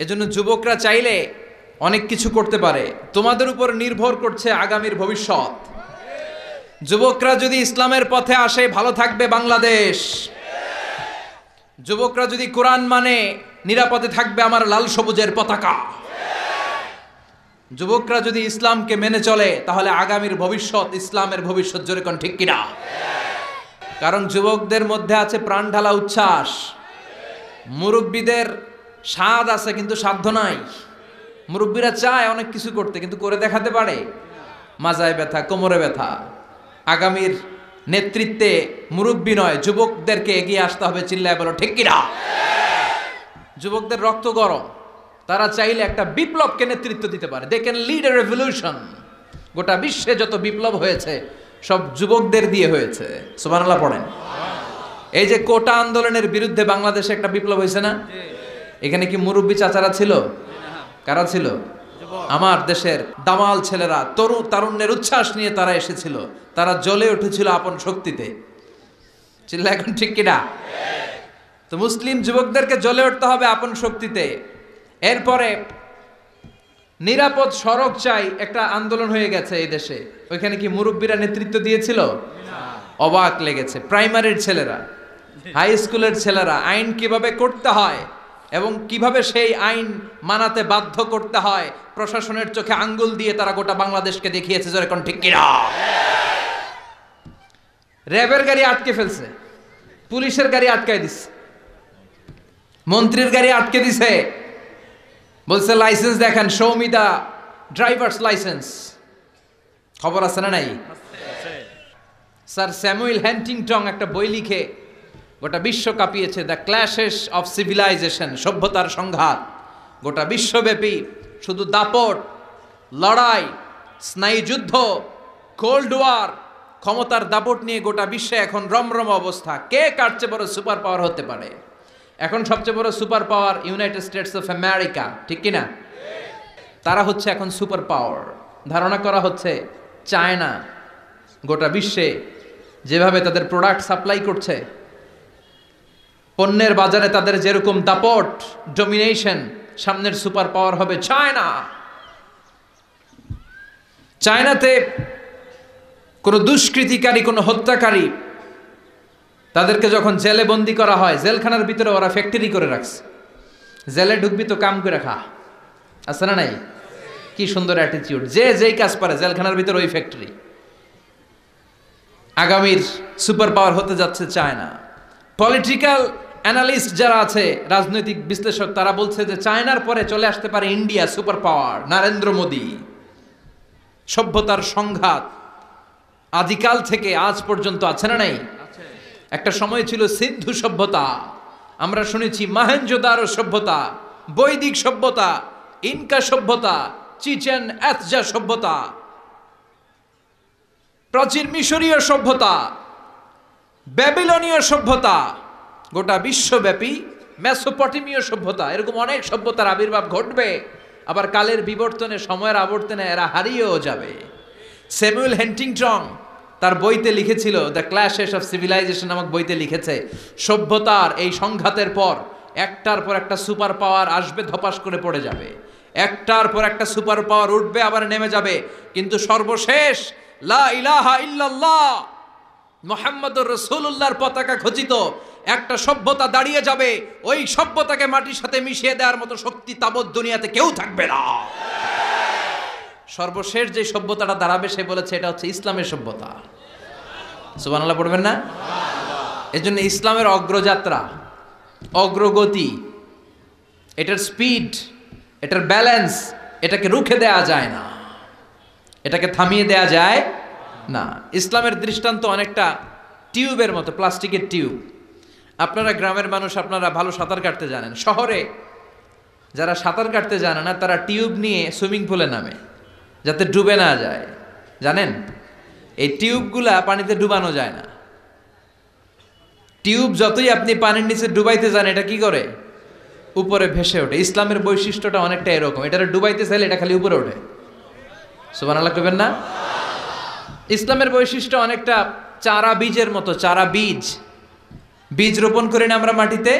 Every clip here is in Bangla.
এজন্য যুবকরা চাইলে অনেক কিছু করতে পারে। তোমাদের উপর নির্ভর করছে আগামীর ভবিষ্যৎ। যুবকরা যদি ইসলামের পথে আসে ভালো থাকবে বাংলাদেশ। যুবকরা যদি কোরআন মানে নিরাপদে থাকবে আমার লাল সবুজের পতাকা। যুবকরা যদি ইসলামকে মেনে চলে তাহলে আগামীর ভবিষ্যৎ ইসলামের ভবিষ্যৎ, জোরে কোন ঠিক কিনা? কারণ যুবকদের মধ্যে আছে প্রাণ ঢালা উচ্ছ্বাস। মুরব্বীদের স্বাদ আছে কিন্তু সাধ্য নাই। মুরব্বীরা চায় অনেক কিছু করতে কিন্তু করে দেখাতে পারে? মাজায় ব্যথা, কোমরে ব্যথা। আগামীর নেতৃত্বে মুরব্বী নয়, যুবকদেরকে এগিয়ে আসতে হবে। চিল্লায় বলো ঠিক কিনা? যুবকদের রক্ত গরম, তারা চাইলে একটা বিপ্লবকে নেতৃত্ব দিতে পারে। They can lead a revolution. গোটা বিশ্বে যত বিপ্লব হয়েছে সব যুবকদের দিয়ে হয়েছে। সুবহানাল্লাহ পড়েন। এই যে কোটা আন্দোলনের বিরুদ্ধে বাংলাদেশে একটা বিপ্লব হয়েছে না? এখানে কি মুরব্বী চাচারা ছিল? কারা ছিল? আমার দেশের দামাল ছেলেরা, তারুণ্যের উচ্ছ্বাস নিয়ে তারা এসেছিল। তারা জ্বলে উঠেছিল আপন শক্তিতে। চিল্লা এখন ঠিক কিনা? তো মুসলিম যুবকদেরকে জ্বলে উঠতে হবে আপন শক্তিতে। এরপরে নিরাপদ সড়ক চাই, একটা আন্দোলন হয়ে গেছে এই দেশে। ওইখানে কি মুরব্বীরা নেতৃত্ব দিয়েছিল? অবাক লেগেছে। প্রাইমারির ছেলেরা, হাই স্কুলের ছেলেরা আইন কিভাবে করতে হয় এবং কিভাবে সেই আইন মানাতে বাধ্য করতে হয় প্রশাসনের চোখে আঙ্গুল দিয়ে তারা গোটা বাংলাদেশকে দেখিয়েছে। জোরে কোন ঠিক কিনা? র্যাবের গাড়ি আটকে ফেলছে, পুলিশের গাড়ি আটকায় দিচ্ছে, মন্ত্রীর গাড়ি আটকে দিছে। বলছে লাইসেন্স দেখেন, show me the driver's licence. খবর আছে না নাই? স্যার স্যামুয়েল হ্যান্টিংটন একটা বই লিখে গোটা বিশ্ব কাঁপিয়েছে, দ্য ক্ল্যাশেস অফ সিভিলাইজেশন, সভ্যতার সংঘাত। গোটা বিশ্বব্যাপী শুধু দাপট, লড়াই, স্নায়ুযুদ্ধ, কোল্ড ওয়ার, ক্ষমতার দাপট নিয়ে গোটা বিশ্বে এখন রমরম অবস্থা। কে কার চেয়ে বড় সুপার পাওয়ার হতে পারে? এখন সবচেয়ে বড় super power United states of America, ঠিক কিনা? তারা হচ্ছে এখন সুপার পাওয়ার। ধারণা করা হচ্ছে চায়না গোটা বিশ্বে যেভাবে তাদের প্রোডাক্ট সাপ্লাই করছে, পণ্যের বাজারে তাদের যেরকম দাপট, ডমিনেশন, সামনের সুপার পাওয়ার হবে চায়না। চায়নাতে কোনো দুষ্কৃতিকারী, কোনো হত্যাকারী, তাদেরকে যখন জেলে বন্দি করা হয়, জেলখানার ভিতরে ওরা ফ্যাক্টরি করে রাখছে। জেলে ঢুকবি তো কাম করে খা, আছে না নাই? কি সুন্দর অ্যাটিটিউড। যে যেই কাজ পারে জেলখানার ভিতরে ওই ফ্যাক্টরি। আগামীর সুপার পাওয়ার হতে যাচ্ছে চায়না। পলিটিক্যাল অ্যানালিস্ট যারা আছে, রাজনৈতিক বিশ্লেষক, তারা বলছে যে চায়নার পরে চলে আসতে পারে India super power, Narendra Modi. সভ্যতার সংঘাত আদিকাল থেকে আজ পর্যন্ত আছে না নাই? একটা সময় ছিল সিন্ধু সভ্যতা, আমরা শুনেছি মহেঞ্জোদারো সভ্যতা, বৈদিক সভ্যতা, ইনকা সভ্যতা, চিচেন এৎজা সভ্যতা, প্রাচীন মিশরীয় সভ্যতা, ব্যাবিলনীয় সভ্যতা, গোটা বিশ্বব্যাপী মেসোপটেমীয় সভ্যতা। এরকম অনেক সভ্যতার আবির্ভাব ঘটবে। আবার কালের বিবর্তনে, সময়ের আবর্তনে এরা হারিয়েও যাবে। স্যামুয়েল হ্যান্টিংটন তার বইতে লিখেছিল, দ্য ক্ল্যাশেস অফ সিভিলাইজেশন নামক বইতে লিখেছে, সভ্যতার এই সংঘাতের পর একটার পর একটা সুপার পাওয়ার আসবে, ধপাস করে পড়ে যাবে। একটার পর একটা সুপার পাওয়ার উঠবে, আবার নেমে যাবে। কিন্তু সর্বশেষ লা ইলাহা ইল্লাল্লাহ মুহাম্মদুর রাসূলুল্লাহর পতাকা খচিত একটা সভ্যতা দাঁড়িয়ে যাবে। ওই সভ্যতাকে মাটির সাথে মিশিয়ে দেওয়ার মতো শক্তি তাবৎ দুনিয়াতে কেউ থাকবে না। সর্বশেষ যে সভ্যতাটা দাঁড়াবে, সে বলেছে এটা হচ্ছে ইসলামের সভ্যতা। সুবহানাল্লাহ পড়বেন না? এজন্য ইসলামের অগ্রযাত্রা, অগ্রগতি, এটার স্পিড, এটার ব্যালেন্স, এটাকে রুখে দেয়া যায় না, এটাকে থামিয়ে দেয়া যায় না। ইসলামের দৃষ্টান্ত অনেকটা টিউবের মতো, প্লাস্টিকের টিউব। আপনারা গ্রামের মানুষ, আপনারা ভালো সাঁতার কাটতে জানেন। শহরে যারা সাঁতার কাটতে জানে না, তারা টিউব নিয়ে সুইমিং পুলে নামে যাতে ডুবে না যায়। জানেন, এই টিউবগুলা পানিতে ডুবানো যায় না। টিউব যতই আপনি পানির নিচে ডুবাইতে যান, এটা কি করে? উপরে ভেসে ওঠে। ইসলামের বৈশিষ্ট্যটা অনেকটা এরকম। এটা ডুবাইতে চাইলে এটা খালি উপরে ওঠে। সুবহানাল্লাহ কইবেন না? ইসলামের বৈশিষ্ট্য অনেকটা চারা বীজের মতো। চারা বীজ, বীজ রোপণ করি না আমরা মাটিতে,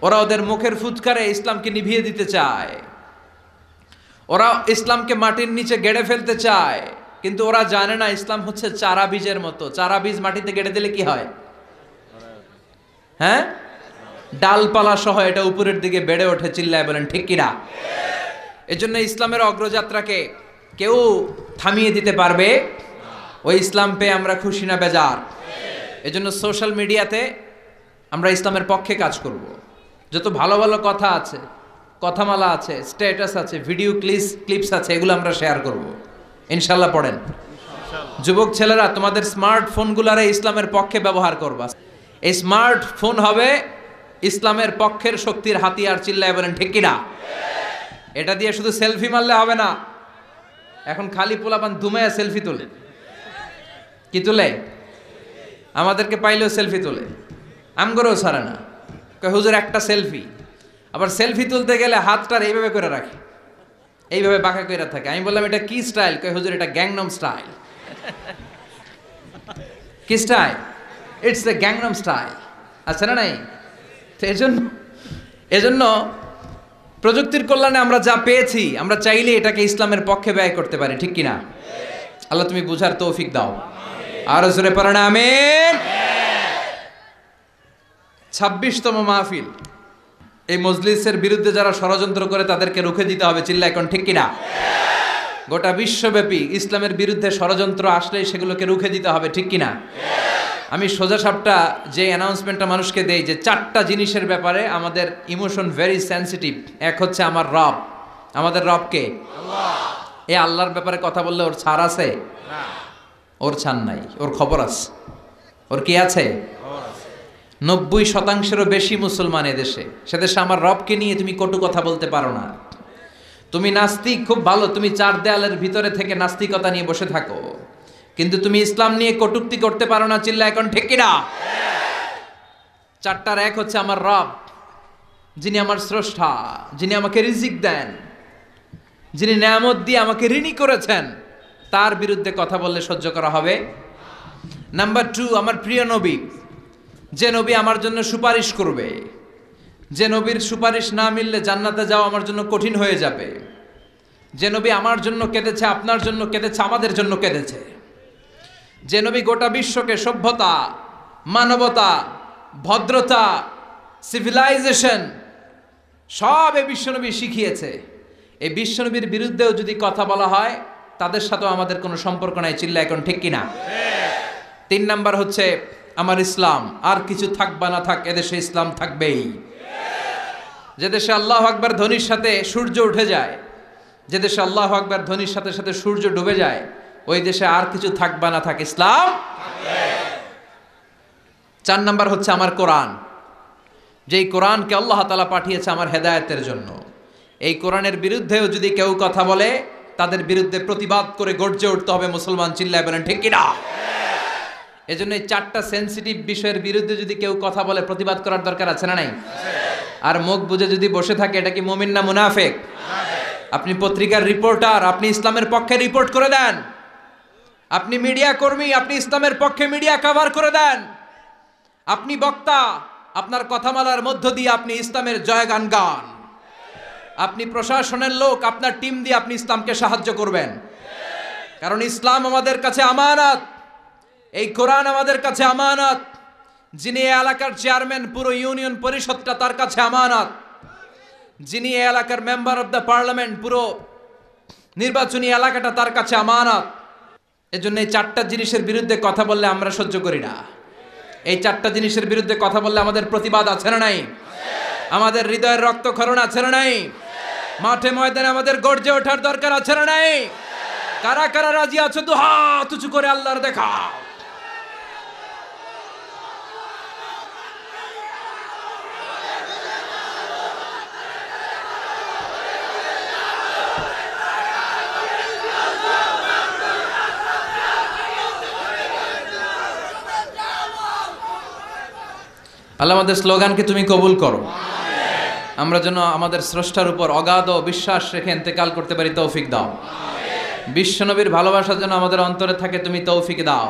ওরা ওদের মুখের ফুৎকারে ইসলামকে নিভিয়ে দিতে চায়, ওরা ইসলামকে মাটির নিচে গেড়ে ফেলতে চায়, কিন্তু ওরা জানে না ইসলাম হচ্ছে চারা বীজের মতো। চারা বীজ মাটিতে গেড়ে দিলে কি হয়? হ্যাঁ, ডালপালা সহ এটা উপরের দিকে বেড়ে ওঠে। চিল্লায় বলেন ঠিক কিনা? এজন্য ইসলামের অগ্রযাত্রাকে কেউ থামিয়ে দিতে পারবে? ওই ইসলাম পেয়ে আমরা খুশি না বেজার? এজন্য সোশ্যাল মিডিয়াতে আমরা ইসলামের পক্ষে কাজ করব। যত ভালো ভালো কথা আছে, কথামালা আছে, স্ট্যাটাস আছে, ভিডিও ক্লিপস আছে, এগুলো আমরা শেয়ার করব ইনশাল্লাহ। পড়েন যুবক ছেলেরা, তোমাদের স্মার্টফোনগুলারে ইসলামের পক্ষে ব্যবহার করবা। এই স্মার্টফোন হবে ইসলামের পক্ষের শক্তির হাতিয়ার। চিল্লায় বলেন ঠিক কিনা? এটা দিয়ে শুধু সেলফি মারলে হবে না। এখন খালি পোলাপান দুমায়া সেলফি তোলে। কি তোলে? আমাদেরকে পাইলেও সেলফি তোলে, আমগরেও ছাড়ে না। কয় হুজুর একটা সেলফি। আবার সেলফি তুলতে গেলে হাতটার এইভাবে করে রাখে, এইভাবে বাঁকা করে থাকে। আমি বললাম এটা কি স্টাইল? কয় হুজুর এটা গ্যাংনম স্টাইল। কি style? It's the Gangnam style. আছে না নাই? তো এজন্য প্রযুক্তির কল্যাণে আমরা যা পেয়েছি, আমরা চাইলে এটাকে ইসলামের পক্ষে ব্যয় করতে পারি। ঠিক কিনা? আল্লাহ তুমি বুঝার তৌফিক দাও। আর জোরে পড়েন আমিন। 26তম মাহফিল। এই মজলিসের বিরুদ্ধে যারা ষড়যন্ত্র করে তাদেরকে রুখে দিতে হবে। চিল্লা এখন ঠিক কিনা? গোটা বিশ্বব্যাপী ইসলামের বিরুদ্ধে ষড়যন্ত্র আসলেই সেগুলোকে রুখে দিতে হবে। ঠিক কিনা? আমি সোজা সাপটা যে অ্যানাউন্সমেন্টটা মানুষকে দেই যে 4টা জিনিসের ব্যাপারে আমাদের ইমোশন ভেরি সেন্সিটিভ। এক হচ্ছে আমার রব। আমাদের রবকে আল্লাহ। এই আল্লাহর ব্যাপারে কথা বললে ওর ছাড় আছে? না, ওর ছাড় নাই, ওর খবর আছে। ওর কি আছে? 90%-এরও বেশি মুসলমান এদেশে। সেদেশে আমার রবকে নিয়ে তুমি কটু কথা বলতে পারো না। তুমি নাস্তিক, খুব ভালো, তুমি 4 দেয়ালের ভিতরে থেকে নাস্তিকতা নিয়ে বসে থাকো, কিন্তু তুমি ইসলাম নিয়ে কটূক্তি করতে পারো না। চিল্লা এখন ঠিক কিনা? 4টার এক হচ্ছে আমার রব, যিনি আমার স্রষ্টা, যিনি আমাকে রিজিক দেন, যিনি নিয়ামত দিয়ে আমাকে ঋণী করেছেন, তার বিরুদ্ধে কথা বললে সহ্য করা হবে। নাম্বার 2, আমার প্রিয় নবী, যে নবী আমার জন্য সুপারিশ করবে, যে নবীর সুপারিশ না মিললে জান্নাতে যাওয়া আমার জন্য কঠিন হয়ে যাবে, যে নবী আমার জন্য কেঁদেছে, আপনার জন্য কেঁদেছে, আমাদের জন্য কেঁদেছে, যে নবী গোটা বিশ্বকে সভ্যতা, মানবতা, ভদ্রতা, সিভিলাইজেশন সব এই বিশ্বনবী শিখিয়েছে। এই বিশ্বনবীর বিরুদ্ধেও যদি কথা বলা হয়, তাদের সাথেও আমাদের কোনো সম্পর্ক নাই। চিল্লা এখন ঠিক কিনা? 3 নাম্বার হচ্ছে আমার ইসলাম। আর কিছু থাক বা না থাক, এদেশে ইসলাম থাকবেই। যে দেশে আল্লাহু আকবার ধ্বনির সাথে সূর্য উঠে যায়, যে দেশে আল্লাহু আকবার ধ্বনির সাথে সাথে সূর্য ডুবে যায়, ওই দেশে আর কিছু থাক বা না থাক, ইসলাম থাকবে। 4 নাম্বার হচ্ছে আমার কোরআন। যেই কোরআনকে আল্লাহ তাআলা পাঠিয়েছে আমার হেদায়েতের জন্য, এই কোরআনের বিরুদ্ধেও যদি কেউ কথা বলে, তাদের বিরুদ্ধে প্রতিবাদ করে গর্জে উঠতে হবে মুসলমান। চিল্লায় বলেন ঠিক কিনা? এজন্য এই 4টা সেনসিটিভ বিষয়ের বিরুদ্ধে যদি কেউ কথা বলে, প্রতিবাদ করার দরকার আছে না নাই? আর মুখ বুজে যদি বসে থাকে, এটা কি মুমিন না মুনাফিক? আপনি পত্রিকার রিপোর্টার, আপনি ইসলামের পক্ষে রিপোর্ট করে দেন। আপনি মিডিয়া কর্মী, আপনি ইসলামের পক্ষে মিডিয়া কভার করে দেন। আপনি বক্তা, আপনার কথামালার মধ্য দিয়ে আপনি ইসলামের জয়গান গান। আপনি প্রশাসনের লোক, আপনার টিম দিয়ে আপনি ইসলামকে সাহায্য করবেন। কারণ ইসলাম আমাদের কাছে আমানত, এই কোরআন আমাদের কাছে আমানত। যিনি এই এলাকার চেয়ারম্যান, পুরো ইউনিয়ন পরিষদটা তার কাছে আমানত। যিনি এই এলাকার মেম্বার অফ দ্য পার্লামেন্ট, পুরো নির্বাচনী এলাকাটা তার কাছে আমানত। এজন্য এই 4টা জিনিসের বিরুদ্ধে কথা বললে আমরা সহ্য করি না। এই 4টা জিনিসের বিরুদ্ধে কথা বললে আমাদের প্রতিবাদ আছে না নাই? আমাদের হৃদয়ের রক্তক্ষরণ আছে না নাই? মাঠে ময়দানে আমাদের গর্জে ওঠার দরকার আছে না নাই? কারা কারা রাজি আছো দুহাত উঁচু করে আল্লাহর দেখা? আল্লাহ আমাদের স্লোগানকে তুমি কবুল করো। আমরা যেন আমাদের স্রষ্টার উপর অগাধ বিশ্বাস রেখে ইন্তেকাল করতে পারি, তৌফিক দাও। বিশ্বনবীর ভালোবাসা যেন আমাদের অন্তরে থাকে, তুমি তৌফিক দাও।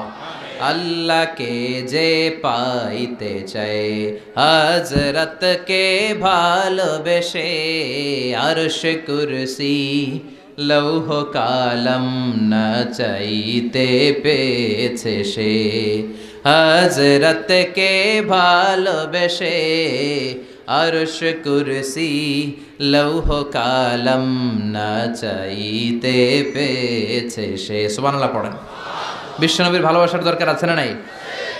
আল্লাহকে যে পাইতে চায় হযরতকে ভালোবেসে আরশ কুরসি লৌহ কালাম না চাইতে পেয়েছে সে হযরতকে ভালোবেসে আরশ কুরসি লৌহ কালাম না চাইতে পেয়েছে সে। সুবহানাল্লাহ পড়েন। বিশ্বনবীর ভালোবাসার দরকার আছে না নাই?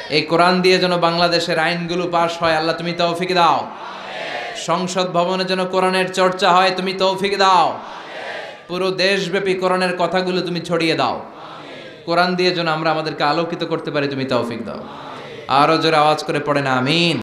এই কোরআন দিয়ে যেন বাংলাদেশের আইনগুলো পাশ হয়, আল্লাহ তুমি তৌফিক দাও। সংসদ ভবনে যেন কোরআনের চর্চা হয়, তুমি তৌফিক দাও। পুরো দেশব্যাপী কোরআনের কথাগুলো তুমি ছড়িয়ে দাও। কোরআন দিয়ে যেন আমরা আমাদেরকে আলোকিত করতে পারি, তুমি তৌফিক দাও। আরো জোরে আওয়াজ করে পড়েন আমিন।